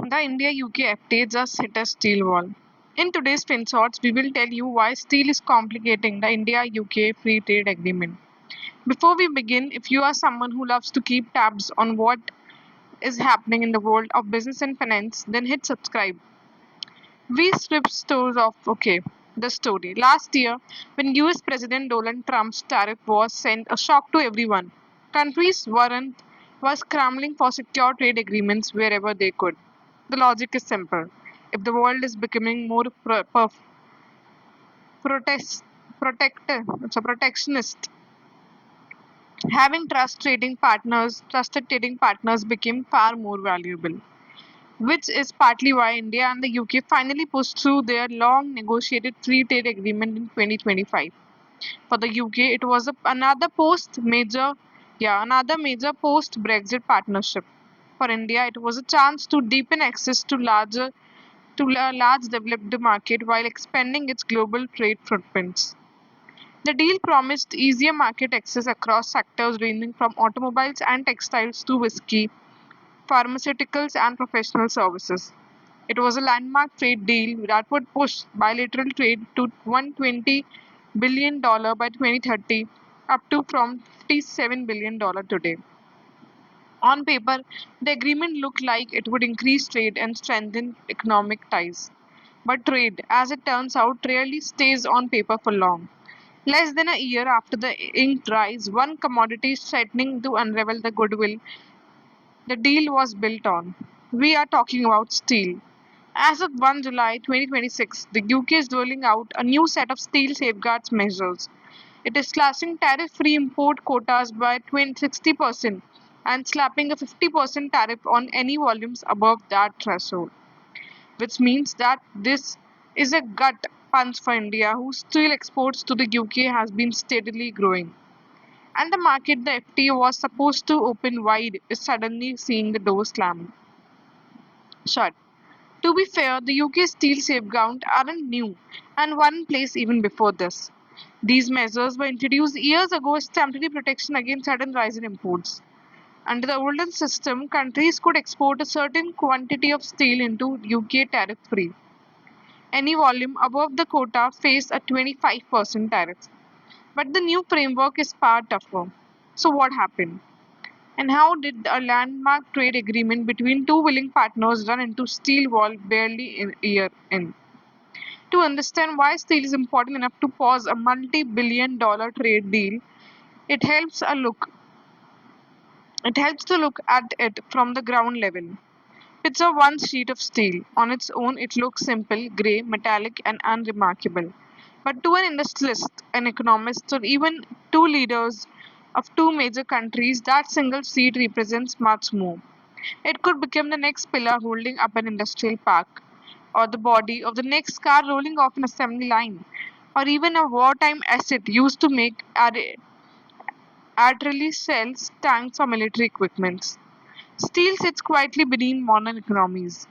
The India-UK FTA just hit a steel wall. In today's Fin Shorts, we will tell you why steel is complicating the India-UK Free Trade Agreement. Before we begin, if you are someone who loves to keep tabs on what is happening in the world of business and finance, then hit subscribe. We stripped stores of the story. Last year, when US President Donald Trump's tariff war sent a shock to everyone, countries were scrambling for secure trade agreements wherever they could. The logic is simple. If the world is becoming more protest, protectionist, having trusted trading partners became far more valuable, which is partly why India and the UK finally pushed through their long negotiated free trade agreement in 2025. For the UK, it was another major post-Brexit partnership. For India, it was a chance to deepen access to a large developed market while expanding its global trade footprints. The deal promised easier market access across sectors ranging from automobiles and textiles to whiskey, pharmaceuticals, and professional services. It was a landmark trade deal that would push bilateral trade to $120 billion by 2030, up to from $57 billion today. On paper, the agreement looked like it would increase trade and strengthen economic ties. But trade, as it turns out, rarely stays on paper for long. Less than a year after the ink dries, one commodity threatening to unravel the goodwill the deal was built on. We are talking about steel. As of 1 July 2026, the UK is rolling out a new set of steel safeguards measures. It is slashing tariff free import quotas by 60% and slapping a 50% tariff on any volumes above that threshold, which means that this is a gut punch for India, whose steel exports to the UK has been steadily growing. And the market the FTA was supposed to open wide is suddenly seeing the door slam shut. To be fair, the UK steel safeguards aren't new and were in place even before this. These measures were introduced years ago as temporary protection against sudden rise in imports. Under the older system, countries could export a certain quantity of steel into UK tariff free. Any volume above the quota faced a 25% tariff. But the new framework is far tougher. So, what happened? And how did a landmark trade agreement between two willing partners run into steel wall barely a year in? To understand why steel is important enough to pause a multi-billion-dollar trade deal, it helps a look it helps to look at it from the ground level. Picture one sheet of steel. On its own, it looks simple, grey, metallic, and unremarkable. But to an industrialist, an economist, or even two leaders of two major countries, that single sheet represents much more. It could become the next pillar holding up an industrial park, or the body of the next car rolling off an assembly line, or even a wartime asset used to make artillery shells, tanks, or military equipment. Steel sits quietly beneath modern economies,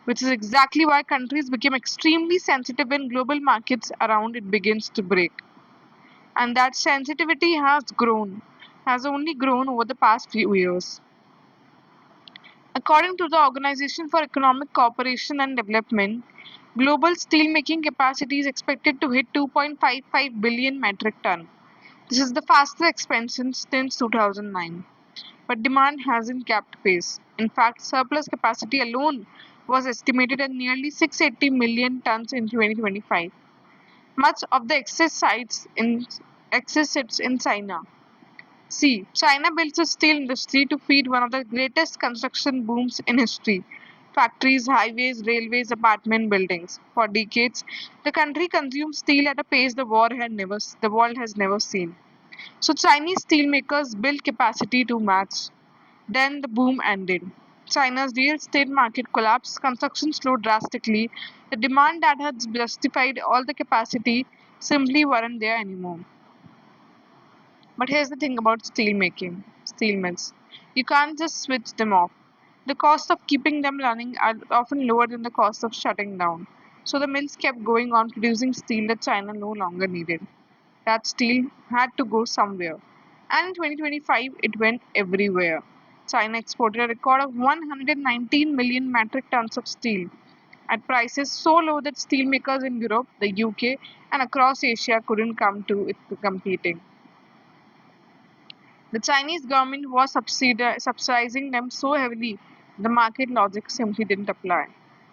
which is exactly why countries become extremely sensitive when global markets around it begins to break. And that sensitivity has only grown over the past few years. According to the Organization for Economic Cooperation and Development, global steelmaking capacity is expected to hit 2.55 billion metric ton. This is the fastest expansion since 2009. But demand hasn't kept pace. In fact, surplus capacity alone was estimated at nearly 680 million tons in 2025. Much of the excess sits in China. See, China built a steel industry to feed one of the greatest construction booms in history. Factories, highways, railways, apartment buildings. For decades, the country consumed steel at a pace the world has never seen. So Chinese steelmakers built capacity to match. Then the boom ended. China's real estate market collapsed, construction slowed drastically. The demand that had justified all the capacity simply weren't there anymore. But here's the thing about steel mills. You can't just switch them off. The cost of keeping them running are often lower than the cost of shutting down. So the mills kept going on producing steel that China no longer needed. That steel had to go somewhere. And in 2025, it went everywhere. China exported a record of 119 million metric tons of steel at prices so low that steelmakers in Europe, the UK, and across Asia couldn't come to it competing. The Chinese government was subsidizing them so heavily, the market logic simply didn't apply.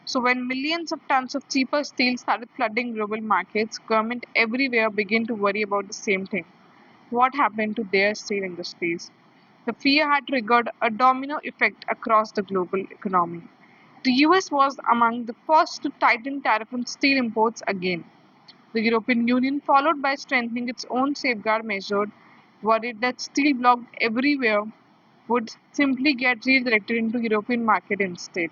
So when millions of tons of cheaper steel started flooding global markets, government everywhere began to worry about the same thing. What happened to their steel industries? The fear had triggered a domino effect across the global economy. The US was among the first to tighten tariff on steel imports again. The European Union, followed by strengthening its own safeguard measures, worried that steel blocked everywhere would simply get redirected into European market instead.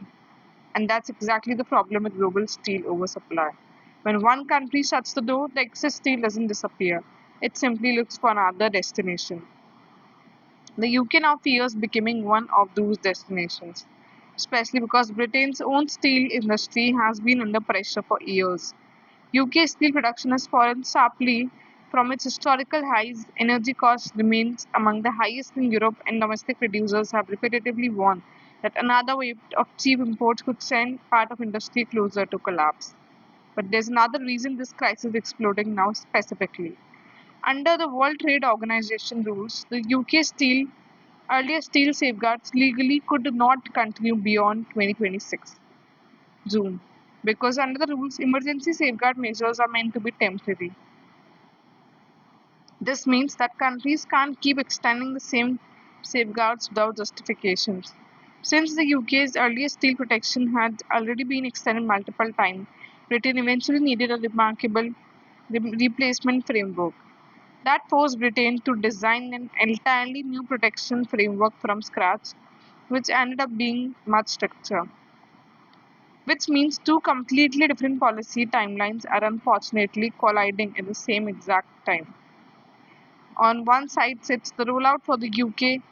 And that's exactly the problem with global steel oversupply. When one country shuts the door, the excess steel doesn't disappear. It simply looks for another destination. The UK now fears becoming one of those destinations, especially because Britain's own steel industry has been under pressure for years. UK steel production has fallen sharply from its historical highs. Energy costs remains among the highest in Europe, and domestic producers have repeatedly warned that another wave of cheap imports could send part of industry closer to collapse. But there's another reason this crisis is exploding now specifically. Under the World Trade Organization rules, the UK steel earlier steel safeguards legally could not continue beyond 2026 June because under the rules, emergency safeguard measures are meant to be temporary. This means that countries can't keep extending the same safeguards without justifications. Since the UK's earlier steel protection had already been extended multiple times, Britain eventually needed a remarkable replacement framework. That forced Britain to design an entirely new protection framework from scratch, which ended up being much stricter. Which means two completely different policy timelines are unfortunately colliding at the same exact time. On one side sits the rollout for the UK